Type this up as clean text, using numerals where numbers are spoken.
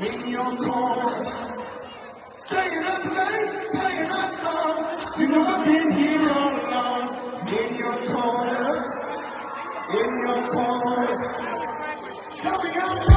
in your chorus. Singing that playing that song. You know I've been here all along. In your chorus, in your chorus. Help me out.